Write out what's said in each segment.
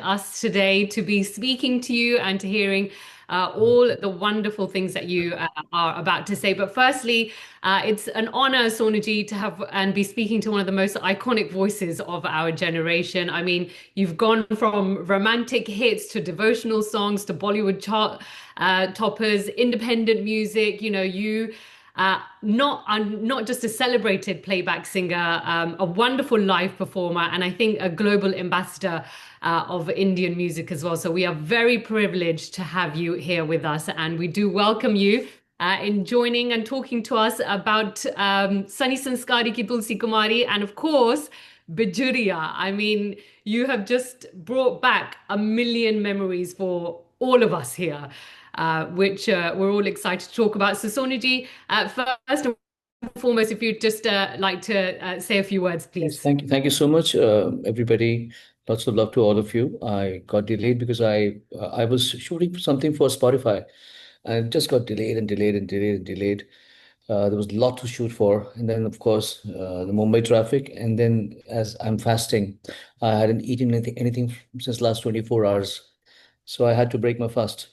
us today to be speaking to you and to hearing all the wonderful things that you are about to say. But firstly, it's an honor, Sonuji, to have and be speaking to one of the most iconic voices of our generation. I mean, you've gone from romantic hits to devotional songs to Bollywood chart toppers, independent music. Not just a celebrated playback singer, a wonderful live performer, and I think a global ambassador of Indian music as well. So we are very privileged to have you here with us, and we do welcome you in joining and talking to us about Sunny Sanskari Ki Tulsi Kumari, and of course, Bijuriya. I mean, you have just brought back a million memories for all of us here, which we're all excited to talk about. So, Sonuji, first and foremost, if you'd just like to say a few words, Yes, please. thank you so much, everybody. Lots of love to all of you. I got delayed because I was shooting something for Spotify, and it just got delayed and delayed and delayed and delayed. There was a lot to shoot for, and then of course the Mumbai traffic, and then as I'm fasting, I hadn't eaten anything since last 24 hours, so I had to break my fast.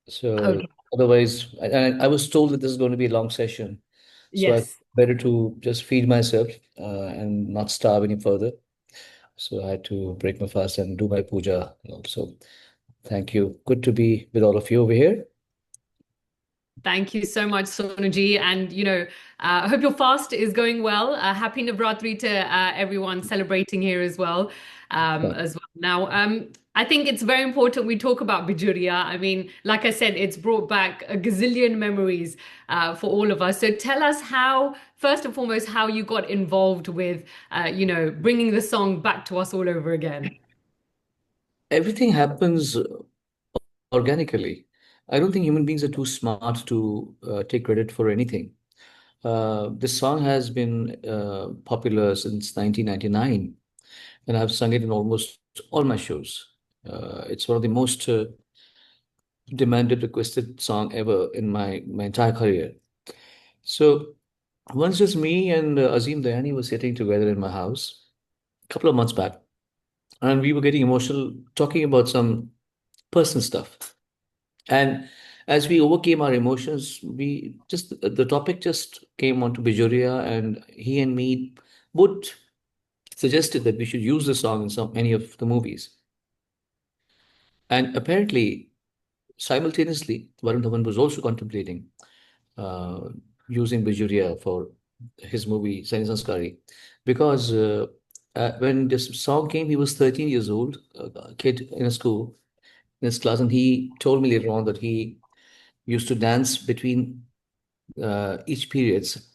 So Okay. otherwise, I was told that this is going to be a long session, so I Yes. better to just feed myself and not starve any further. So I had to break my fast and do my puja also. Thank you. Good to be with all of you over here. Thank you so much, Sonuji. And, I hope your fast is going well. Happy Navratri to everyone celebrating here as well. Now, I think it's very important we talk about Bijuriya. I mean, like I said, it's brought back a gazillion memories for all of us. So tell us how, first and foremost, how you got involved with, bringing the song back to us all over again. Everything happens organically. I don't think human beings are too smart to take credit for anything. This song has been popular since 1999, and I've sung it in almost all my shows. It's one of the most demanded, requested song ever in my entire career. So once just me and Azim Dayani were sitting together in my house a couple of months back, and we were getting emotional talking about some personal stuff. And as we overcame our emotions, we just the topic just came onto Bijuriya, and he and me both suggested that we should use the song in some many of the movies. And apparently, simultaneously, Varun Dhawan was also contemplating uh, using Bijuriya for his movie Sani Sanskari, because when this song came, he was 13 years old, a kid in a school, in his class, and he told me later on that he used to dance between each periods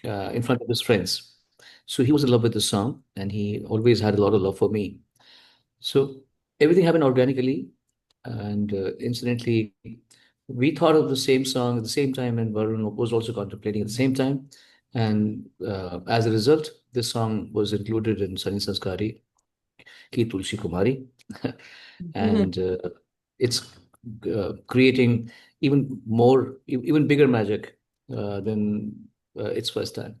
in front of his friends. So he was in love with the song, and he always had a lot of love for me. So everything happened organically, and incidentally, we thought of the same song at the same time, and Varun was also contemplating at the same time. And as a result, this song was included in Sani Sanskari Ki Tulsi Kumari, and it's creating even bigger magic than its first time.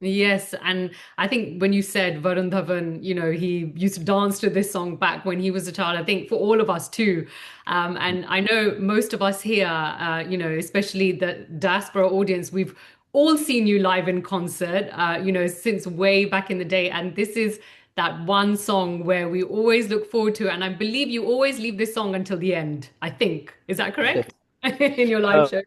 Yes, and I think when you said Varun Dhawan, he used to dance to this song back when he was a child. I think for all of us too. And I know most of us here, especially the diaspora audience, we've all seen you live in concert, since way back in the day. And this is that one song where we always look forward to. And I believe you always leave this song until the end, I think. Is that correct? In your live show?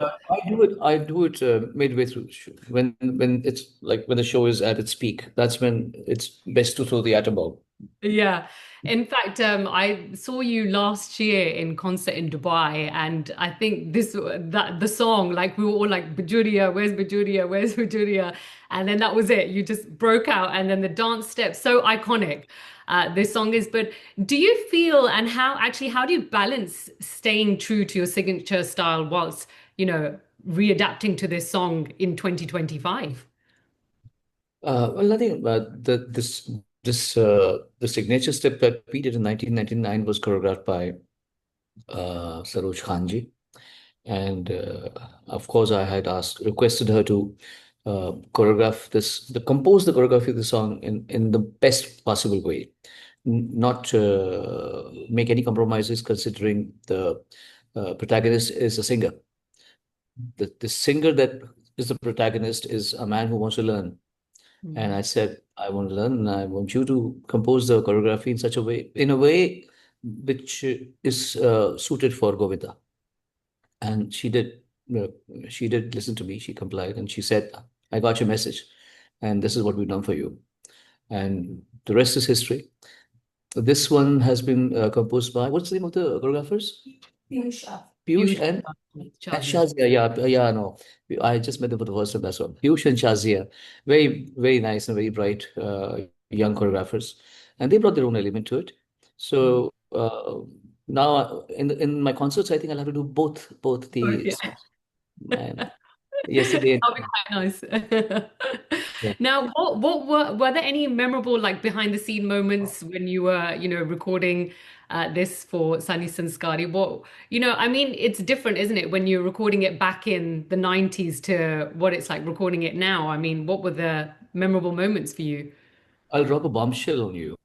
I do it midway through when it's like when the show is at its peak. That's when it's best to throw the atom bomb. Yeah. In fact, I saw you last year in concert in Dubai, and I think that the song, like we were all like, Bijuriya, where's Bijuriya, where's Bijuriya? And then that was it. You just broke out, and then the dance steps, so iconic. This song is, but do you feel and how do you balance staying true to your signature style whilst, readapting to this song in 2025? Well, I think the signature step that we did in 1999 was choreographed by Saroj Khanji, and of course I had requested her to compose the choreography of the song in the best possible way. not make any compromises considering the protagonist is a singer. The singer that is the protagonist is a man who wants to learn. And Mm. I said, I want to learn, and I want you to compose the choreography in such a way, in a way which is suited for Govinda. And uh, she did listen to me. She complied, and she said, I got your message, and this is what we've done for you. And the rest is history. This one has been composed by, what's the name of the choreographers? Piyush Huge and Shazia. Shazia. Yeah, no. I just met them for the first time. That's all. Piyush and Shazia. Very, very nice and very bright young choreographers. And they brought their own element to it. Mm. So now in my concerts, I think I'll have to do both Both, the yeah. songs. And yesterday, That'll be quite nice. yeah. Now, what were there any memorable like behind the scene moments when you were, recording this for Sunny Sanskari? I mean, it's different, isn't it, when you're recording it back in the 90s to what it's like recording it now? I mean, what were the memorable moments for you? I'll drop a bombshell on you.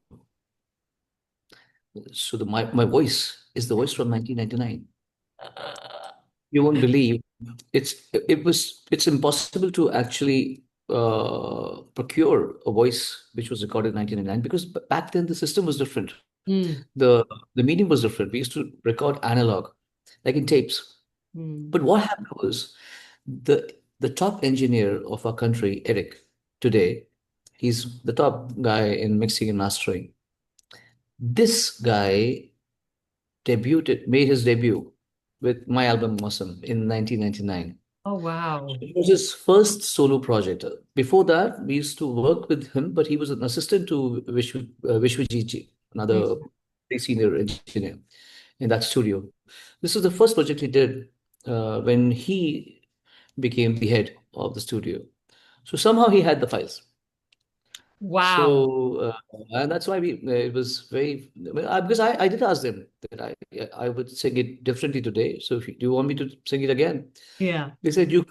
So my voice is the voice from 1999. You won't believe it's impossible to actually procure a voice which was recorded in 1999 because back then the system was different. Mm, The medium was different. We used to record analog, like in tapes. mm. But what happened was the top engineer of our country, Eric, today, he's the top guy in mixing and mastering. This guy made his debut with my album Awesome in 1999. Oh, wow. It was his first solo project. Before that, we used to work with him, but he was an assistant to Vishwajit ji, Mm. another very senior engineer in that studio. This was the first project he did when he became the head of the studio. So somehow he had the files. Wow. So and that's why it was very because I did ask them that I would sing it differently today. So if do you want me to sing it again? Yeah. They said you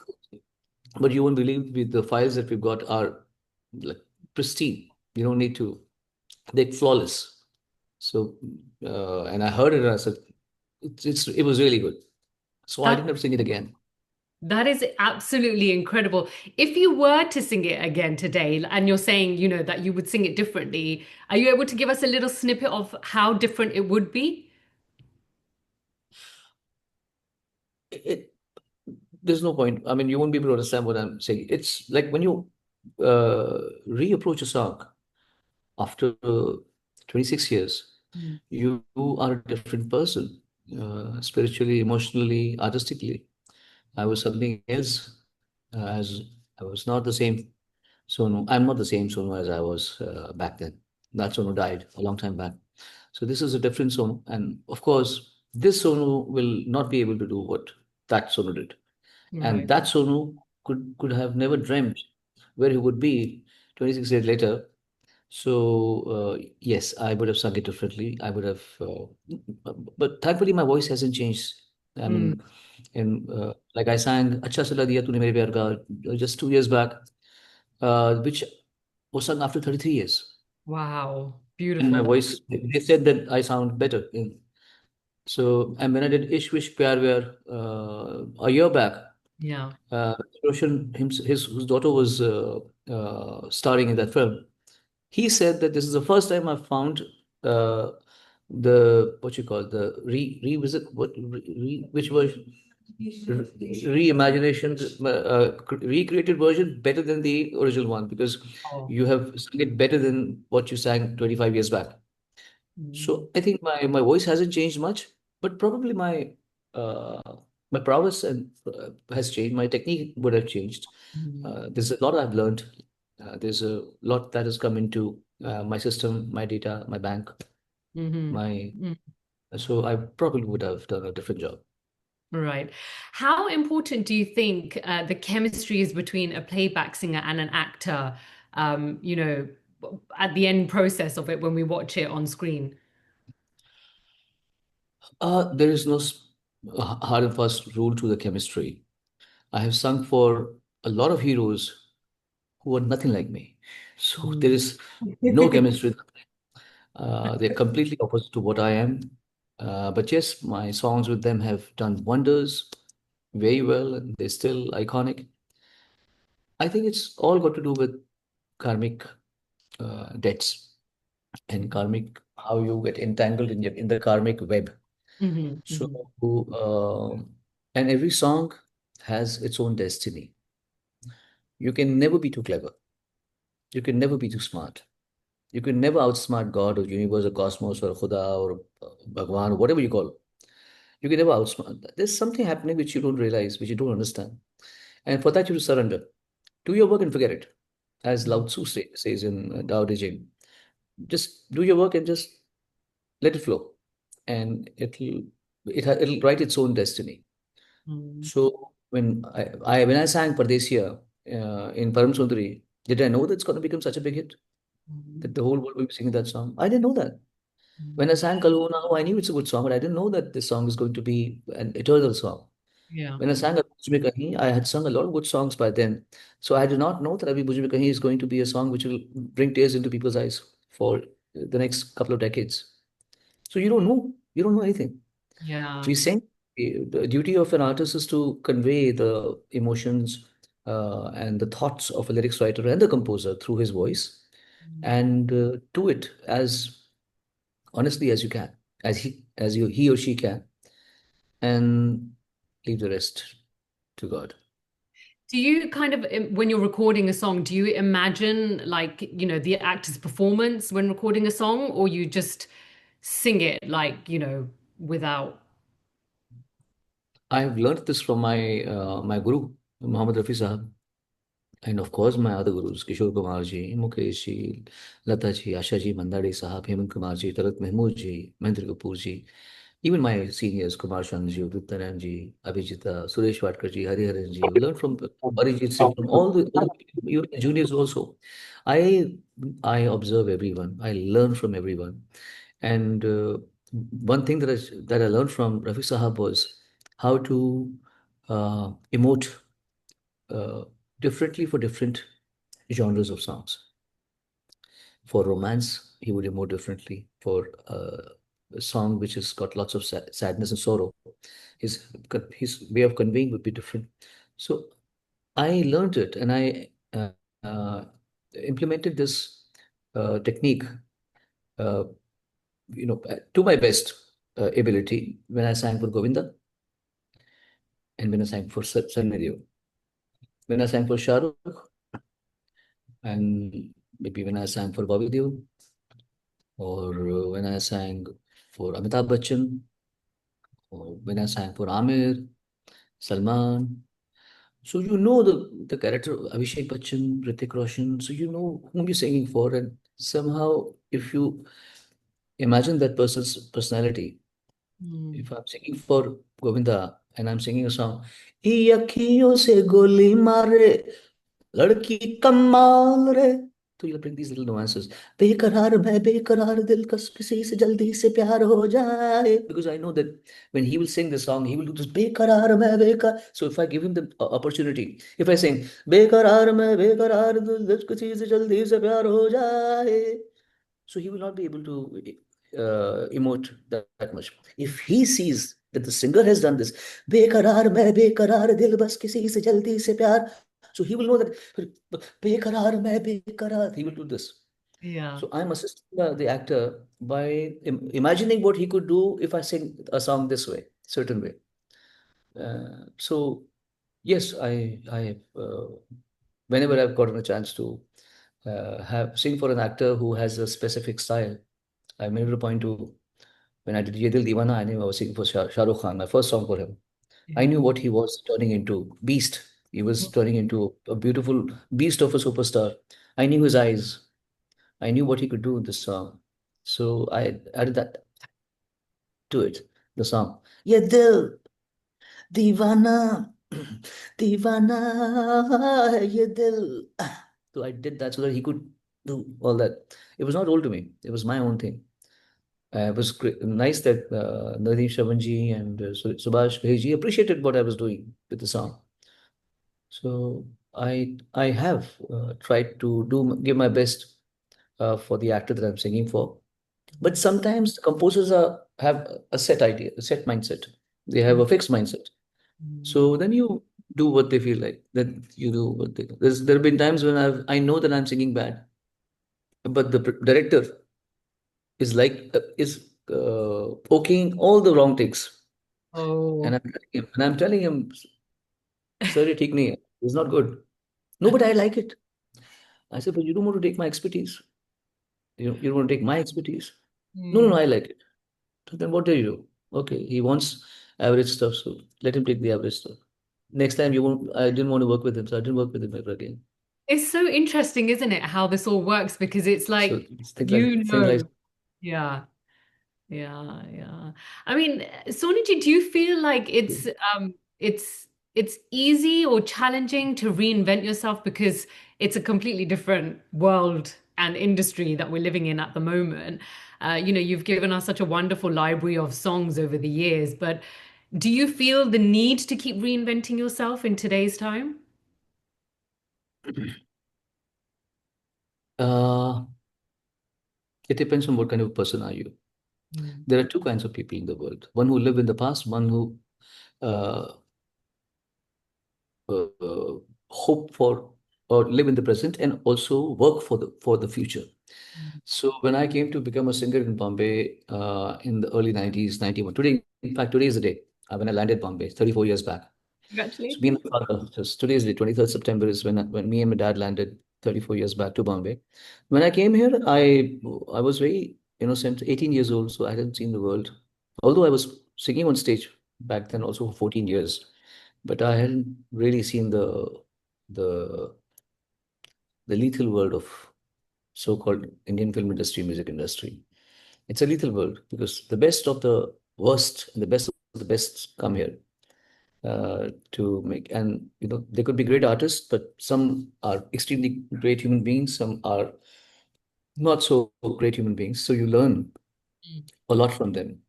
but you won't believe the files that we've got are like pristine. You don't need to, they're flawless. So, and I heard it and I said, it was really good. So I That didn't have to sing it again. That is absolutely incredible. If you were to sing it again today, and you're saying, that you would sing it differently, are you able to give us a little snippet of how different it would be? It, there's no point. I mean, you won't be able to understand what I'm saying. It's like when you reapproach a song after 26 years, Mm. you are a different person, spiritually, emotionally, artistically. I was something else, as I was not the same Sonu. I'm not the same Sonu as I was back then. That Sonu died a long time back. So this is a different Sonu. And of course, this Sonu will not be able to do what that Sonu did. And Right. that Sonu could have never dreamt where he would be 26 years later. So yes, I would have sung it differently. I would have, but thankfully my voice hasn't changed. I Mm. mean, in like I sang "Acha Sala Diya Tune Mere Pyar Ka" just 2 years back, which was sung after 33 years, Wow. and my Beautiful. voice. They said that I sound better. So and when I did "Ish Wish Pyar Vyar" a year back, Yeah. Roshan, whose daughter was starring in that film. He said that this is the first time I've found uh, the what you call the revisit which version reimagination recreated version better than the original one because Oh. you have sung it better than what you sang 25 years back. Mm. So I think my voice hasn't changed much, but probably uh, my prowess and has changed. My technique would have changed. Mm. There's a lot I've learned. There's a lot that has come into my system, my data, my bank, Hmm. my so I probably would have done a different job. Right. How important do you think the chemistry is between a playback singer and an actor, at the end process of it when we watch it on screen? There is no hard and fast rule to the chemistry. I have sung for a lot of heroes who are nothing like me. So there Mm. is no chemistry. They're completely opposite to what I am. But yes, my songs with them have done wonders very well, and they're still iconic. I think it's all got to do with karmic debts and karmic, how you get entangled in the karmic web. Hmm. So, Hmm. and every song has its own destiny. You can never be too clever. You can never be too smart. You can never outsmart God or universe or cosmos or Khuda or Bhagwan or whatever you call. You can never outsmart that. There's something happening which you don't realize, which you don't understand. And for that, you have to surrender. Do your work and forget it. As Lao Tzu says in Tao Te Ching. Just do your work and just let it flow. And it'll write its own destiny. Hmm. So when I sang Pardesiya in Param Sundari, did I know that it's going to become such a big hit? That the whole world will be singing that song? I didn't know that. When I Hmm. sang Kalu Now, I knew it's a good song, but I didn't know that this song is going to be an eternal song. Yeah. When I sang Abhi Mujh Mein Kahin, I had sung a lot of good songs by then. So I did not know that Abhi Mujh Mein Kahin is going to be a song which will bring tears into people's eyes for the next couple of decades. So you don't know. You don't know anything. Yeah. We sing. The duty of an artist is to convey the emotions and the thoughts of a lyrics writer and the composer through his voice, and do it as honestly as you can, as he or she can, and leave the rest to God. Do you kind of, when you're recording a song, do you imagine like, the actor's performance when recording a song, or you just sing it like, without? I've learned this from my guru, Muhammad Rafi Sahab. And of course, my other gurus, Kishore Kumar ji, Mukesh ji, Lata ji, Asha ji, Mandade Sahab, Hemant Kumar ji, Tarak Mahmood ji, Mahendra Kapoor ji, even my seniors, Kumar Shan ji, Udit Naran ji, Abhijita, Suresh Vatkar ji, Hariharan ji, we learn from Arijit Singh, from all the even the juniors also. I I observe everyone. I learn from everyone. And one thing that I learned from Rafi Sahab was how to emote uh, differently for different genres of songs. For romance, he would emote differently. For a song which has got lots of sadness and sorrow, his way of conveying would be different. So I learned it, and I uh, implemented this technique, uh, to my best ability when I sang for Govinda and when I sang for Sunny Deol. When I sang for Shah Rukh, and maybe when I sang for Bobby Deol, or when I sang for Amitabh Bachchan, or when I sang for Amir, Salman. So you know the character of Abhishek Bachchan, Hrithik Roshan. So you know whom you're singing for, and somehow if you imagine that person's personality, Mm. if I'm singing for Govinda and I'm singing a song, "ये अखियों से गोली मारे लड़की कमाल रे," so you'll bring these little nuances. बेकरार मैं बेकरार दिल कस किसी से जल्दी से प्यार हो जाए, because I know that when he will sing the song he will do this बेकरार मैं बेकरार. So if I give him the opportunity, if I sing बेकरार मैं बेकरार दिल किसी से जल्दी से प्यार हो जाए, so he will not be able to emote that much. If he sees that the singer has done this, बेकरार मैं बेकरार दिल बस किसी से जल्दी से प्यार, so he will know that बेकरार मैं बेकरार, he will do this. Yeah. So I'm assisting the actor by imagining what he could do if I sing a song this way, certain way. So yes, whenever I've gotten a chance to have sing for an actor who has a specific style, I made it a point to, when I did Ye Dil Deewana, I knew I was singing for Shah Rukh Khan, my first song for him. I Yeah. knew what he was turning into, beast. He was turning into a beautiful beast of a superstar. I knew his eyes. I knew what he could do in this song. So I added that to it, the song. Ye Dil Deewana, Deewana, hai ye Dil. So I did that so that he could do all that. It was not all to me. It was my own thing. It was nice that Nadeem Shabanji and Subhash Ghai appreciated what I was doing with the song. So I have tried to give my best for the actor that I'm singing for. But sometimes composers have a set idea, a set mindset. They have a fixed mindset. Mm. So then you do what they feel like. Then you do what they. There have been times when I know that I'm singing bad, but the director is like okaying all the wrong takes, Oh. and I'm telling him, "Sir, take me. It's not good." No, but I like it. I said, "But you don't want to take my expertise. You don't want to take my expertise." No, no, no, Mm. I like it. So then what do you do? Okay, he wants average stuff, so let him take the average stuff. Next time you won't. I didn't want to work with him, so I didn't work with him ever again. It's so interesting, isn't it, how this all works? Because it's So like, you think like know, yeah. Yeah, yeah. I mean, Soniji, do you feel like it's easy or challenging to reinvent yourself because it's a completely different world and industry that we're living in at the moment? You've given us such a wonderful library of songs over the years, but do you feel the need to keep reinventing yourself in today's time? uh, it depends on what kind of person are you. Mm. There are two kinds of people in the world: one who live in the past, one who uh, uh, hope for or live in the present and also work for the future. So when I came to become a singer in Bombay in the early 90s, 91, today, in fact, today is the day when I landed Bombay, 34 years back. So me and Congratulations. my father, just today is the 23rd September is when me and my dad landed 34 years back to Bombay. When I came here, I was very innocent, 18 years old, so I hadn't seen the world. Although I was singing on stage back then also for 14 years, but I hadn't really seen the the lethal world of so-called Indian film industry, music industry. It's a lethal world because the best of the worst and the best of the best come here to make. And they could be great artists, but some are extremely great human beings. Some are not so great human beings. So you learn Mm. a lot from them.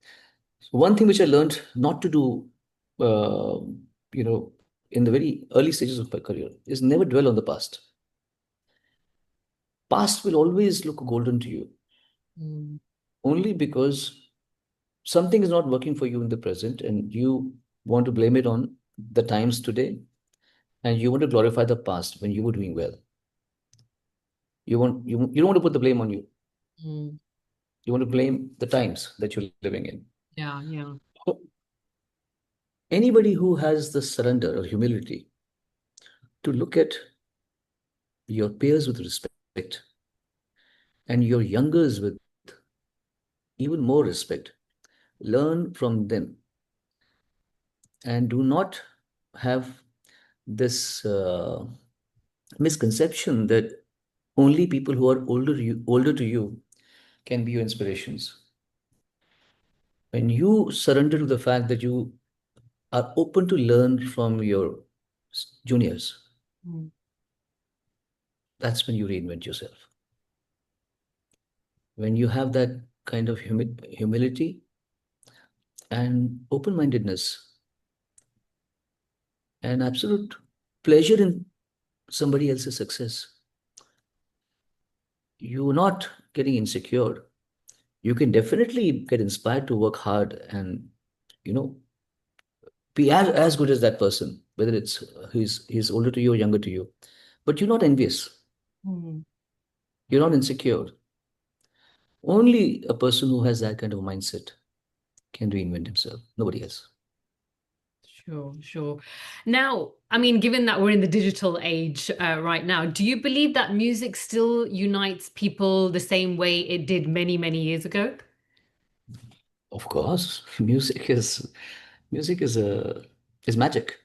So one thing which I learned not to do, uh, you know, in the very early stages of my career is never dwell on the past. Past will always look golden to you, Mm. only because something is not working for you in the present and you want to blame it on the times today and you want to glorify the past when you were doing well. You don't want to put the blame on you. Mm. You want to blame the times that you're living in. Yeah, yeah. So anybody who has the surrender or humility to look at your peers with respect and your youngers with even more respect, learn from them and do not have this misconception that only people who are older to you can be your inspirations. When you surrender to the fact that you are open to learn from your juniors, Mm. that's when you reinvent yourself. When you have that kind of humility and open-mindedness and absolute pleasure in somebody else's success, you're not getting insecure. You can definitely get inspired to work hard and you know be as good as that person, whether it's he's older to you or younger to you. But you're not envious. Mm. You're not insecure. Only a person who has that kind of mindset can reinvent himself. Nobody else. Sure, sure. Now, I mean, given that we're in the digital age right now, do you believe that music still unites people the same way it did many, many years ago? Of course, music is magic.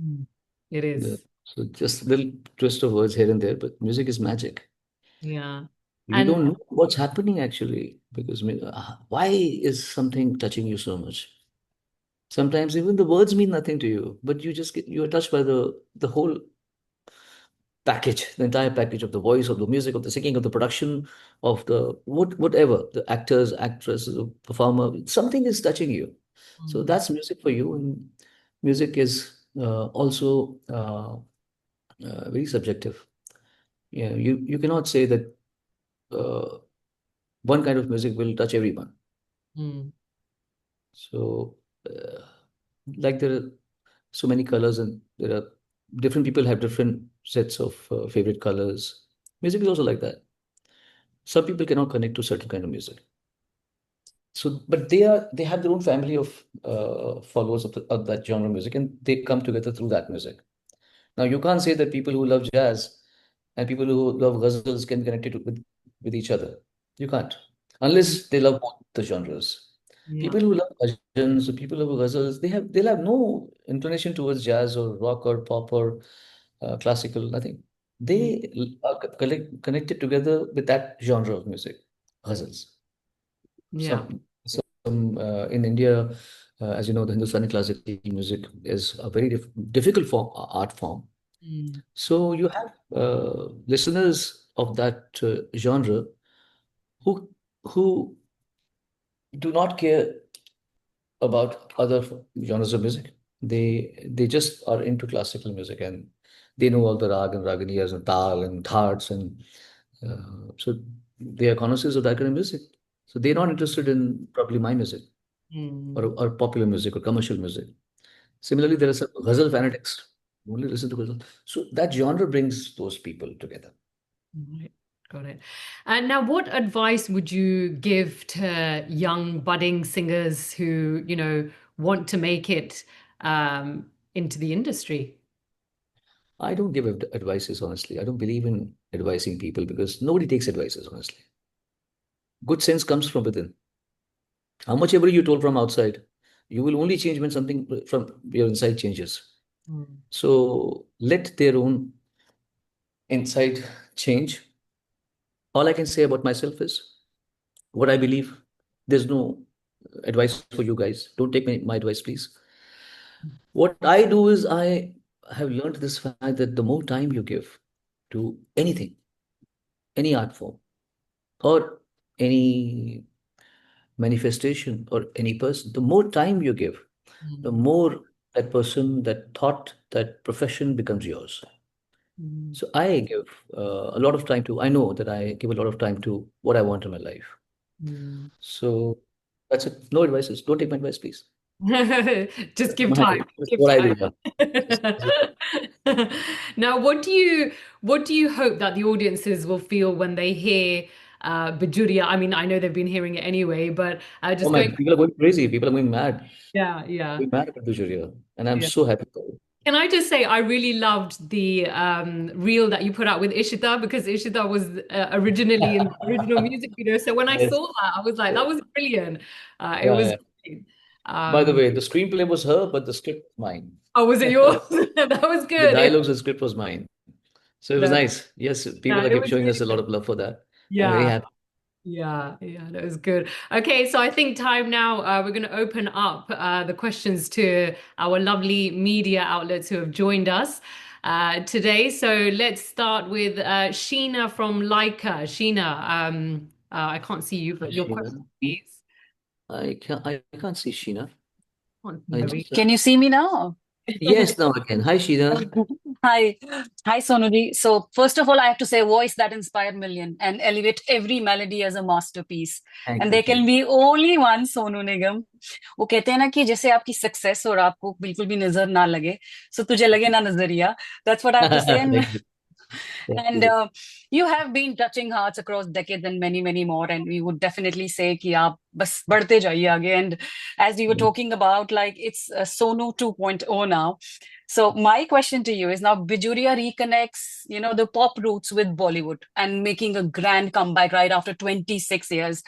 Mm. It The, is. so just a little twist of words here and there, but music is magic. Yeah. You And don't know what's happening actually because why is something touching you so much? Sometimes even the words mean nothing to you, but you're touched by the whole package, the entire package of the voice, of the music, of the singing, of the production, of the whatever, the actors, actresses, the performer, something is touching you. So mm, that's music for you, and music is also very subjective. Yeah, you cannot say that. Uh, one kind of music will touch everyone. Mm. So, uh, like there are so many colors, and there are different people have different sets of favorite colors. Music is also like that. Some people cannot connect to certain kind of music. So, but they have their own family of followers of that genre of music, and they come together through that music. Now, you can't say that people who love jazz and people who love ghazals can connect it with each other. You can't, unless they love both the genres. Yeah. People who love bhajans or people who love ghazals, they'll have no inclination towards jazz or rock or pop or classical, nothing. Mm. Are connected together with that genre of music, ghazals. Yeah. Some in India, as you know, the Hindustani classical music is a very difficult art form. Mm. So you have listeners of that genre who who do not care about other genres of music. They just are into classical music, and they know all the rag and raganiyas and tal and thats, and so they are connoisseurs of that kind of music. So they're not interested in probably my music Mm. or popular music or commercial music. Similarly, there are some ghazal fanatics who only listen to ghazal. So that genre brings those people together. Right. Got it. And now, what advice would you give to young budding singers who, want to make it into the industry? I don't give advices, honestly. I don't believe in advising people because nobody takes advices, honestly. Good sense comes from within. How much ever you told from outside, you will only change when something from your inside changes. Mm. So let their own inside change. All I can say about myself is what I believe. There's no advice for you guys. Don't take my advice, please. What I do is I have learned this fact that the more time you give to anything, any art form, or any manifestation or any person, the more time you give, the Mm. more that person, that thought, that profession becomes yours. Mm. So I give a lot of time to, I know that I give a lot of time to what I want in my life. Mm. So that's it. No advices. Don't take my advice, please. Just That's give my, time. that's Give what I time. do. Yeah. That's Now, what do you hope that the audiences will feel when they hear Bijuriya? I mean, I know they've been hearing it anyway, but Oh just my, going, people are going crazy. People are going mad. yeah, yeah, Going mad about Bijuriya. And I'm yeah. so happy for it. Can I just say I really loved the reel that you put out with Ishita because Ishita was originally in the original music video. So when I Yes. saw that, I was like, that was brilliant. It Yeah, was yeah. great. By the Um, way, the screenplay was her, but the script was mine. oh, was it yours? That was The good. dialogues and script was mine. So it was No, nice. Yes, no, people are it was showing us really a lot good. of love for that. I'm very Yeah. happy. Yeah, that was good. Okay, so I think time now, we're going to open up the questions to our lovely media outlets who have joined us today. So let's start with Sheena from Leica. Sheena, I can't see you, but your question, Sheena. please. I can't see Sheena. Can't see I her just either. Can you see me now? yes, now I can. Hi Sheena. Hi. Hi, Sonuji. So, first of all, I have to say, voice that inspire million and elevate every melody as a masterpiece. Thank And you, there thank can you. be only one Sonu Nigam. वो कहते हैं ना कि जैसे आपकी success और आपको बिल्कुल भी नजर ना लगे सो तुझे लगे ना नजरिया that's what I have to say and Thank you. Thank and you. you have been touching hearts across decades and many more and we would definitely say कि आप बस बढ़ते जाइए आगे and as we were talking about like it's Sonu 2.0 now. So my question to you is now Bijuriya reconnects, the pop roots with Bollywood and making a grand comeback right after 26 years.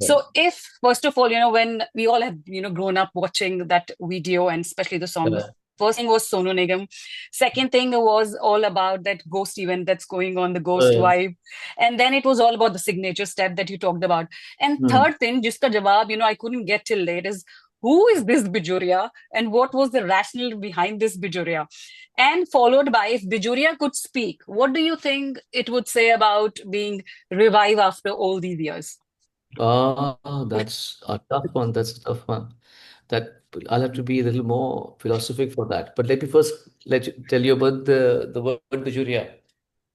So Right. if first of all, when we all have, grown up watching that video and especially the song, the Uh, first thing was Sonu Nigam. Second thing was all about that ghost event that's going on, the ghost uh, vibe. And then it was all about the signature step that you talked about. And hmm. third thing, jiska jawab, I couldn't get till late is who is this Bijuriya and what was the rationale behind this Bijuriya? And followed by if Bijuriya could speak, what do you think it would say about being revived after all these years? That's a tough one. That's a tough one. That I'll have to be a little more philosophic for that. But let me first tell you about the word Bijuriya.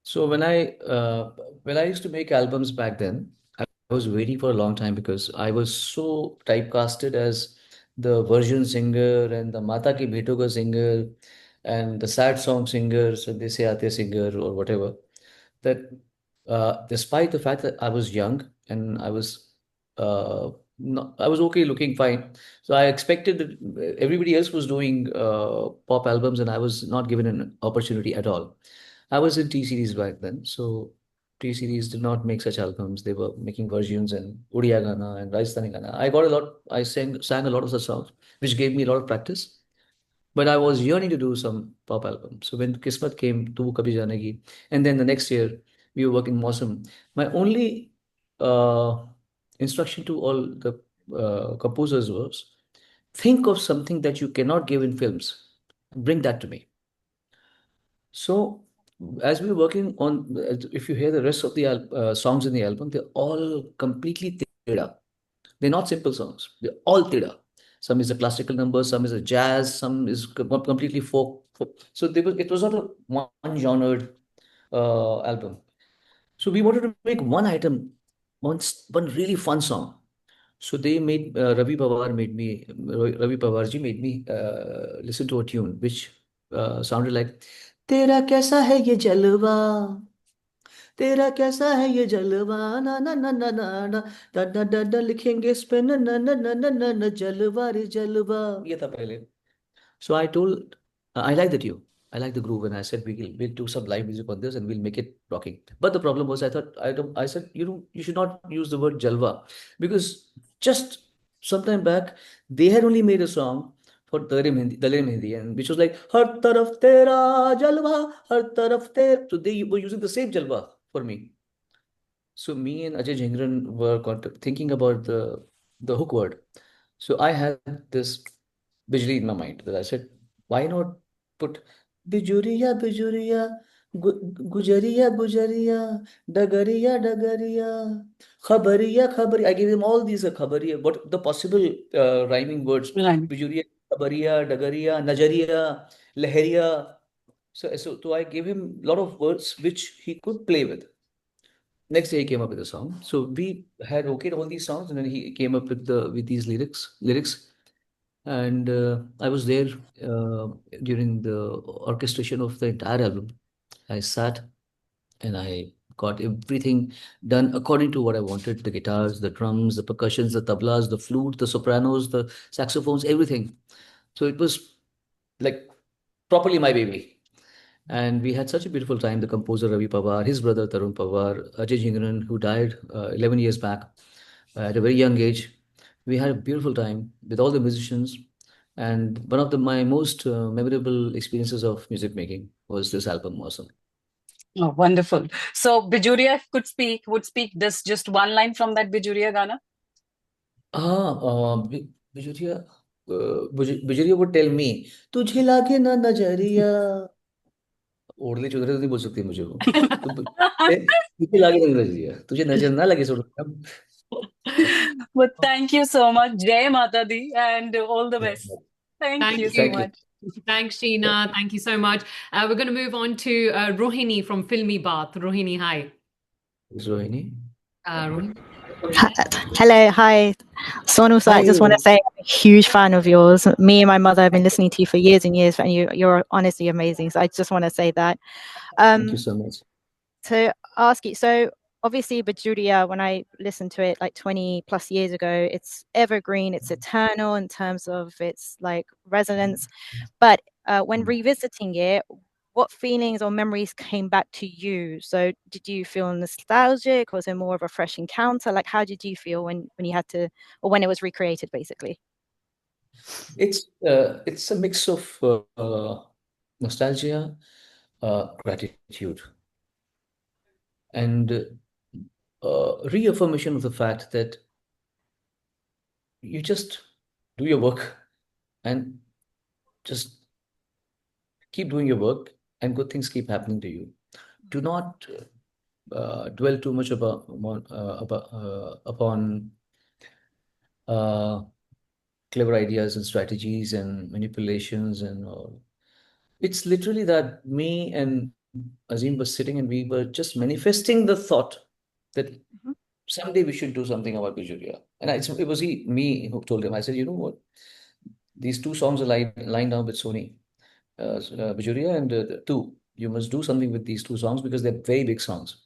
So when I used to make albums back then, was waiting for a long time because I was so typecasted as the version singer and the Mata ki Bheto ka singer and the sad song singer, so they say Aate singer or whatever. That despite the fact that I was young and uh, I was okay looking fine. So I expected that everybody else was doing pop albums and I was not given an opportunity at all. I was in T series back then, so T series did not make such albums. They were making versions and Uriya Gana and Rajasthani Gana. I got a lot. I sang a lot of the songs, which gave me a lot of practice. But I was yearning to do some pop album. So when Kismet came, Tu Kabhi Janegi, and then the next year we were working Mosam. My only uh, instruction to all the composers was think of something that you cannot give in films. Bring that to me. So as we were working on, if you hear the rest of the songs in the album, they're all completely teda. They're not simple songs. They're all teda. Some is a classical number, some is a jazz, some is completely folk. So it was not a one genred album. So we wanted to make one item, one really fun song. So they made Ravi Pawarji made me listen to a tune which sounded like तेरा कैसा है ये जलवा तेरा कैसा है ये जलवा ना ना ना ना ना ना दा दा दा दा लिखेंगे इस पे ना ना ना ना ना ना ना जलवा रे जलवा ये था पहले. So I told, I like the tune. I like the groove, and I said we'll do some live music on this, and we'll make it rocking. But the problem was, I thought I said you should not use the word jalwa because just sometime back they had only made a song for Dale Mehndi, and which was like har taraf tera jalwa, har taraf tera. So they were using the same jalwa for me. So me and Ajay Jhingran were thinking about the hook word. So I had this Bijli in my mind that I said, why not put Bijuriya, Bijuriya, Gujariya, Gujariya, Dagariya, Dagariya, Khabariya, Khabariya. I gave him all these Khabariya, what the possible rhyming words. Right. Bijuriya, Khabariya, Dagariya, Najariya, Leheriya. So I gave him a lot of words which he could play with. Next day he came up with a song. So we had okayed all these songs, and then he came up with these lyrics, and I was there uh, during the orchestration of the entire album. I sat and I got everything done according to what I wanted: the guitars, the drums, the percussions, the tablas, the flute, the sopranos, the saxophones, everything. So it was like properly my baby. And we had such a beautiful time. The composer Ravi Pawar, his brother Tarun Pawar, Ajay Jhingran, who died 11 years back at a very young age. We had a beautiful time with all the musicians. And one of my most memorable experiences of music making was this album, Awesome. Oh, wonderful. So Bijuriya would speak this just one line from that Bijuriya Gana. Bijuriya, Bijuriya would tell me, तुझे लागे ना नजरिया ओढ़ले चुदरे तो नहीं बोल सकती मुझे वो तो तुझे लागे ना नजरिया तुझे नजर ना लगे But thank you so much. Jai Mata Di and all the best. Thank you Thank so you. Thank you. much. Thanks, Sheena. Thank you so much. We're going to move on to Rohini from FilmyBaat. Rohini, hi. Rohini. Rohini. Hello, hi, Sonu. So How I are you, just want to Rohini? say I'm a huge fan of yours. Me and my mother have been listening to you for years and years, and you're honestly amazing. So I just want to say that. Thank you so much. To ask you, so obviously Bijuriya, when I listened to it like 20 plus years ago, it's evergreen, it's eternal in terms of its like resonance. But when revisiting it, what feelings or memories came back to you? So did you feel nostalgic? Was it more of a fresh encounter? Like how did you feel when you had to, or when it was recreated basically? It's a mix of nostalgia, gratitude, and reaffirmation of the fact that you just do your work and just keep doing your work, and good things keep happening to you. Do not dwell too much upon uh, clever ideas and strategies and manipulations and all. It's literally that me and Azim was sitting and we were just manifesting the thought that Mhm. someday we should do something about Bijuriya. And it was me who told him. I said, you know what? These two songs are lying down with Sony, Bijuriya and the two. You must do something with these two songs because they're very big songs.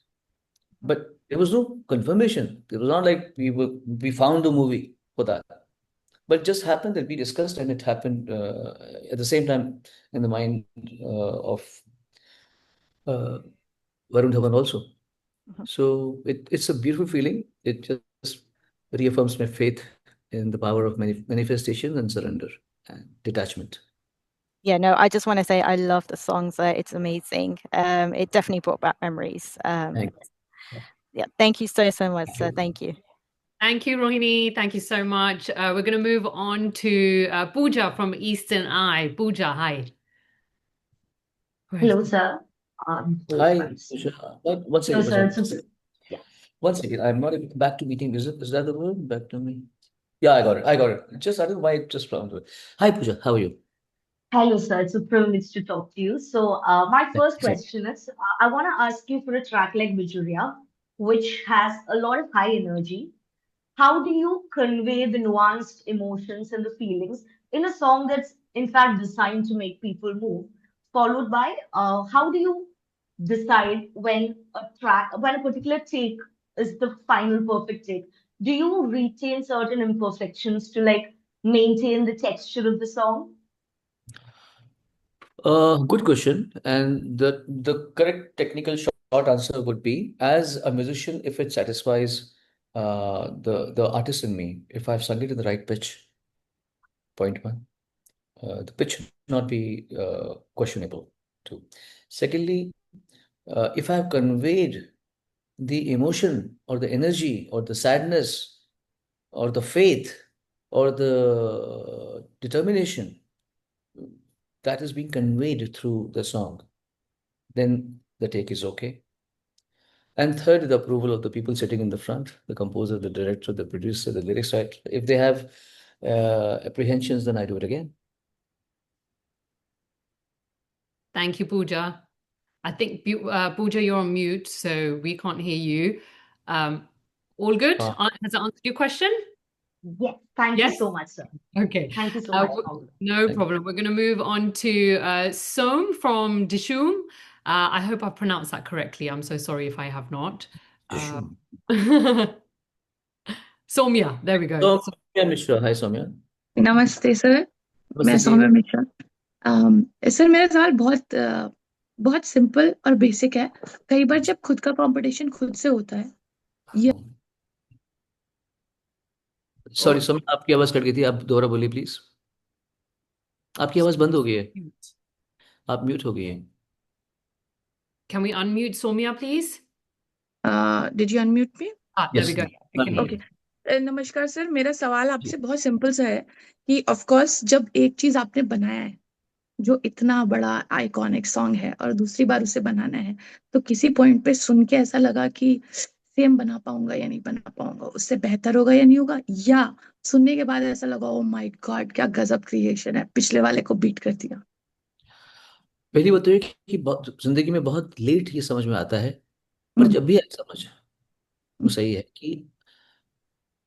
But there was no confirmation. It was not like we found the movie for that. But it just happened that we discussed, and it happened at the same time in the mind of uh, Varun Dhawan also. So it's a beautiful feeling. It just reaffirms my faith in the power of manifestation and surrender and detachment. Yeah, no, I just want to say I love the songs. It's amazing. It definitely brought back memories. Thank Yeah, thank you so much, sir. you. Thank you. Thank you, Rohini. Thank you so much. We're going to move on to Pooja from Eastern Eye. Pooja, hi. Where is Hello, sir. Hold Hi, once. Bijura. One Hello, second, sir. sorry. Yeah. One second. I'm not back to meeting. Is that the word? Back to me. Yeah, I got it. I got it. Just I don't know why it just found it. Hi, Pooja. How are you? Hello, sir. It's a privilege to talk to you. So, my first Same. question is I want to ask you for a track like Bijuria, which has a lot of high energy. How do you convey the nuanced emotions and the feelings in a song that's in fact designed to make people move? Followed by how do you decide when a particular take is the final perfect take? Do you retain certain imperfections to like maintain the texture of the song? Good question. And the correct technical short answer would be, as a musician, if it satisfies the artist in me, if I've sung it in the right pitch, point one, the pitch should not be questionable. Two. Secondly, if I've conveyed the emotion or the energy or the sadness or the faith or the determination that is being conveyed through the song, then the take is okay. And third, the approval of the people sitting in the front, the composer, the director, the producer, the lyrics writer. If they have apprehensions, then I do it again. Thank you, Pooja. I think, Pooja, you're on mute, so we can't hear you. All good? Uh, Has that answered your question? Yes, thank you Yes. so much, sir. Okay. Thank you so much. No Thank problem. We're going to move on to Som from Dishum. I hope I pronounced that correctly. I'm so sorry if I have not. Ishum. Soumya, there we go. Soumya Mishra. Hi, Soumya. नमस्ते sir मैं Namaste Soumya ji. Mishra sir मेरा सवाल बहुत simple और basic है कई बार जब खुद का कंपटीशन खुद से होता है या सॉरी सोम्या, आपकी आवाज कट गई थी, आप दोबारा बोलिए प्लीज। आपकी आवाज बंद हो गई है, आप म्यूट हो गई हैं। Can we unmute Soumya, please? Did you unmute me There we go. We can hear you. Okay नमस्कार सर मेरा सवाल आपसे बहुत सिंपल सा है कि ऑफ कोर्स जब एक चीज आपने बनाया है जो इतना बड़ा आइकॉनिक सॉन्ग है और दूसरी बार उसे बनाना है तो किसी पॉइंट पे सुन के ऐसा लगा कि सेम बना पाऊंगा या नहीं बना पाऊंगा उससे बेहतर होगा या नहीं होगा या सुनने के बाद ऐसा लगा ओ माय गॉड क्या गजब क्रिएशन है पिछले वाले को बीट कर दिया पहली बात तो ये कि जिंदगी में बहुत लेट ये समझ में आता है, पर जब भी आए समझ, वो सही है कि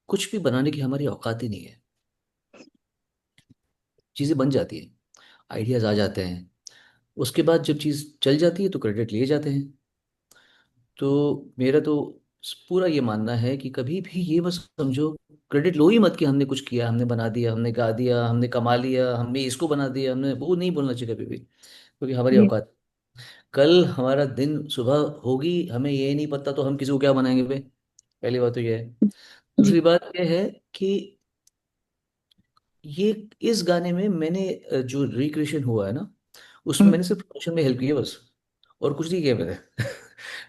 कुछ भी बनाने की हमारी औकात ही नहीं है। चीजें बन जाती हैं, आइडियाज आ जाते हैं, उसके बाद जब चीज चल जाती है तो क्रेडिट लिए जाते हैं। तो मेरा तो पूरा ये मानना है कि कभी भी ये मत समझो, क्रेडिट लो ही मत कि हमने कुछ किया, हमने बना दिया, हमने गा दिया, हमने कमा लिया, हमने इसको बना दिया, हमने वो नहीं बोलना चाहिए कभी भी, क्योंकि हमारी ये औकात, कल हमारा दिन सुबह होगी, हमें ये नहीं पता तो हम किसी को क्या बनाएंगे भाई। पहली बात तो ये है। जी दूसरी बात ये है कि ये इस गाने में मैंने जो रिक्रिएशन हुआ है ना, उसमें मैंने सिर्फ प्रमोशन में हेल्प की है बस, और कुछ नहीं किया मैंने।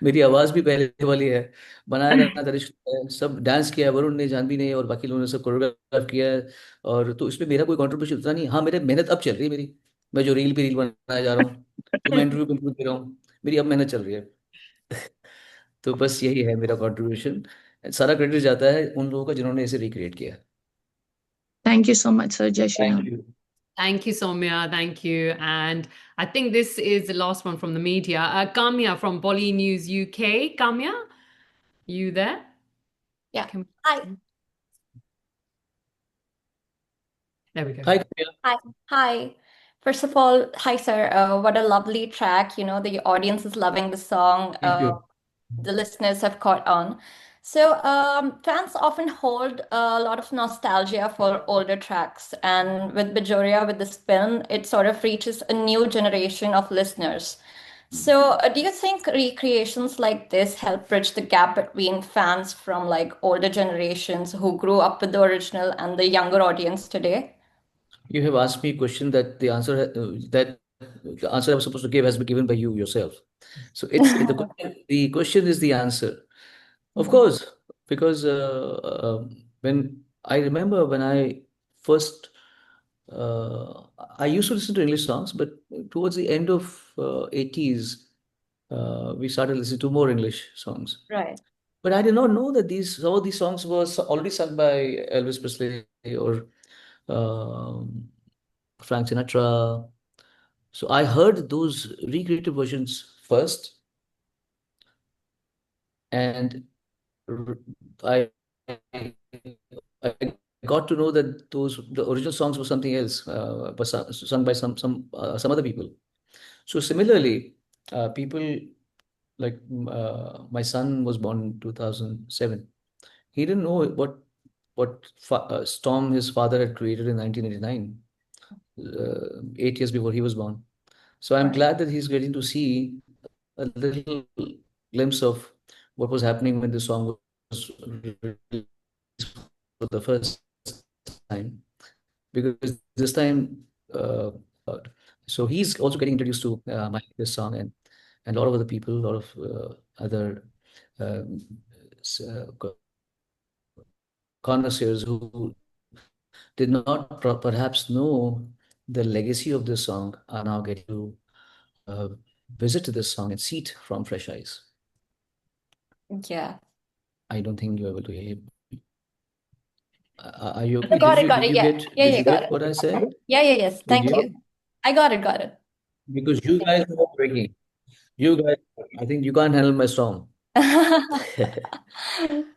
मेरी आवाज भी पहले वाली है, बनाया गाना दरिश है, सब डांस किया है वरुण ने, जानवी ने और बाकी लोगों ने सब कोरियोग्राफ किया है। और तो इसमें मेरा कोई कंट्रीब्यूशन उतना नहीं। हाँ, मेरे मेहनत अब चल रही है मेरी, मैं जो रील पे रील बनाया जा रहा हूँ, जो मैं इंटरव्यू पे इंटरव्यू दे रहा हूँ, मेरी अब मेहनत चल रही है। तो बस यही है मेरा कंट्रीब्यूशन। सारा क्रेडिट जाता है उन लोगों का जिन्होंने इसे रिक्रिएट किया। Thank you so much sir जय Shri thank Ram you. Thank you, Soumya. Thank you. And I think this is the last one from the media. Kamya from Bolly News UK. Kamya, you there? Yeah. Can Hi. There we go. Hi, Kavya. Hi. Hi. First of all, hi, sir. What a lovely track. The audience is loving the song. Thank you. The listeners have caught on. So, fans often hold a lot of nostalgia for older tracks, and with Bijuriya, with this film, it sort of reaches a new generation of listeners. So, do you think recreations like this help bridge the gap between fans from like older generations who grew up with the original and the younger audience today? You have asked me a question that the answer I was supposed to give has been given by you yourself. So the question is the answer. Of course, because when I remember when I first I used to listen to English songs, but towards the end of 80s, we started listening to more English songs. Right. But I did not know that some of these songs were already sung by Elvis Presley or um, Frank Sinatra. So I heard those recreated versions first, and r- I I got to know that the original songs were something else, but sung by some other people. So similarly, people like my son was born in 2007. He didn't know what storm his father had created in 1989, 8 years before he was born. So I'm Right. glad that he's getting to see a little glimpse of what was happening when the song was released for the first time. Because this time, so he's also getting introduced to this song and a lot of other people, a lot of other um, connoisseurs who did not perhaps know the legacy of this song are now getting to uh, visit this song and see it from fresh eyes. Yeah. I don't think you're able to hear. Are you I okay? got it, got Did it. you Yeah. get Yeah, did yeah, you got get it. what I said? Yeah, yeah, yes. Did Thank you? you. I got it, got it. Because you guys are breaking. You guys, I think you can't handle my storm.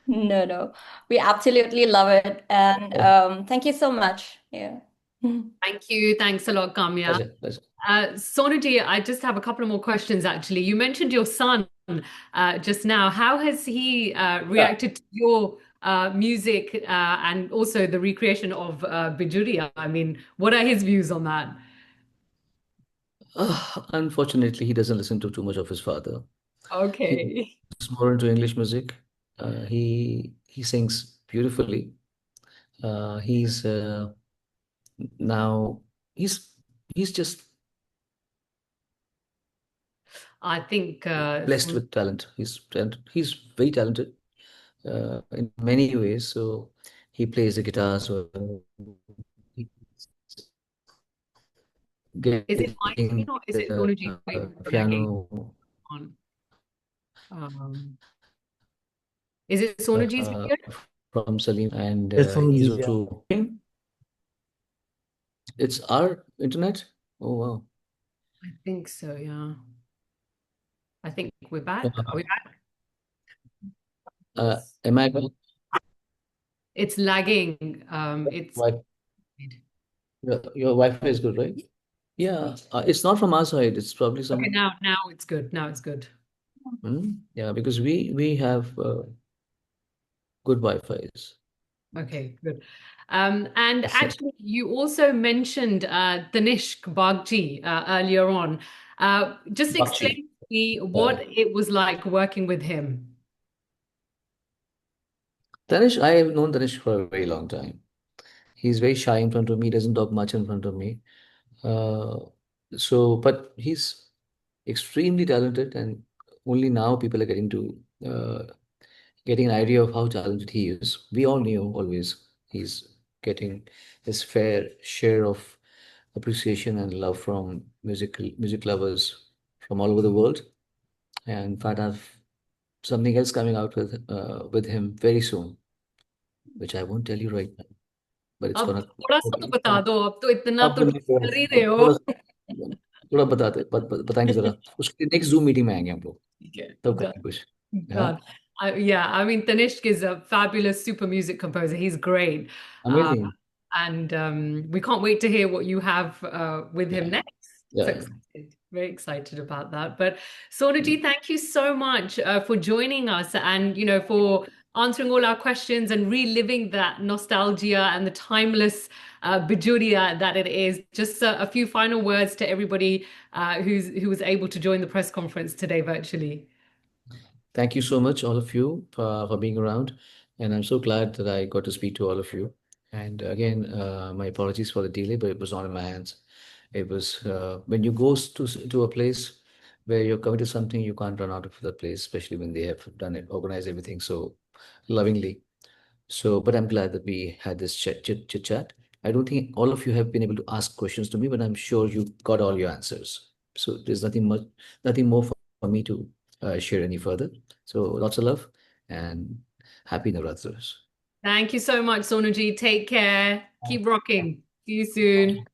No, no. We absolutely love it. And Yeah. thank you so much. Yeah. Thank you. Thanks a lot, Kamya. Pleasure, pleasure. Sonuji, I just have a couple of more questions actually. You mentioned your son just now. How has he Yeah. reacted to your music and also the recreation of Bijuriya? I mean, what are his views on that? Unfortunately, he doesn't listen to too much of his father. He's Okay. more into English music. He sings beautifully. He's now he's just I think blessed with talent. He's very talented in many ways. So he plays the guitar as well. He's is it my screen getting or is it the Sonuji lagging piano on? Um, is it Sonuji's uh, video? from Salim, and It's from he's India. also it's our internet. Oh wow. I think so, yeah. I think we're back. Uh, Are we back? am I back? It's lagging. It's Wi- your Wi-Fi is good, right? Yeah, it's not from our side. It's probably okay. some. Now it's good. Now it's good. Yeah, because we have good Wi-Fi's. Okay, good. And Excellent. actually, you also mentioned Tanishq Bagchi earlier on. Just explain Bakshi. to me Uh, what it was like working with him. Tanish, I have known Tanish for a very long time. He's very shy in front of me, doesn't talk much in front of me. Uh, but he's extremely talented, and only now people are getting an idea of how talented he is. We all knew always he's getting his fair share of appreciation and love from music lovers from all over the world. And in fact, I've something else coming out with him very soon, which I won't tell you right now, but it's अब gonna. थोड़ा सा तो बता दो अब तो इतना अब तो नहीं कर ही रहे हो थोड़ा थोड़ा बताएंगे जरा उसके नेक्स्ट जूम मीटिंग में आएंगे हम लोग ठीक है तब डन करेंगे कुछ हाँ done Yeah, I mean, Tanishq is a fabulous super music composer. He's great. Uh, Amazing. and we can't wait to hear what you have with him Yeah. next. So Yeah. excited, very excited about that. But Sonuji, thank you so much for joining us and, for answering all our questions and reliving that nostalgia and the timeless Bijuriya that it is. Just a few final words to everybody who was able to join the press conference today virtually. Thank you so much, all of you, for being around. And I'm so glad that I got to speak to all of you. And again, my apologies for the delay, but it was not in my hands. It was when you go to a place where you're coming to something, you can't run out of that place, especially when they have done it, organized everything so lovingly. So, but I'm glad that we had this chit chat. I don't think all of you have been able to ask questions to me, but I'm sure you got all your answers. So there's nothing more for me to share any further. So lots of love and happy Navratras. Thank you so much, Sonuji. Take care. Keep rocking. See you soon.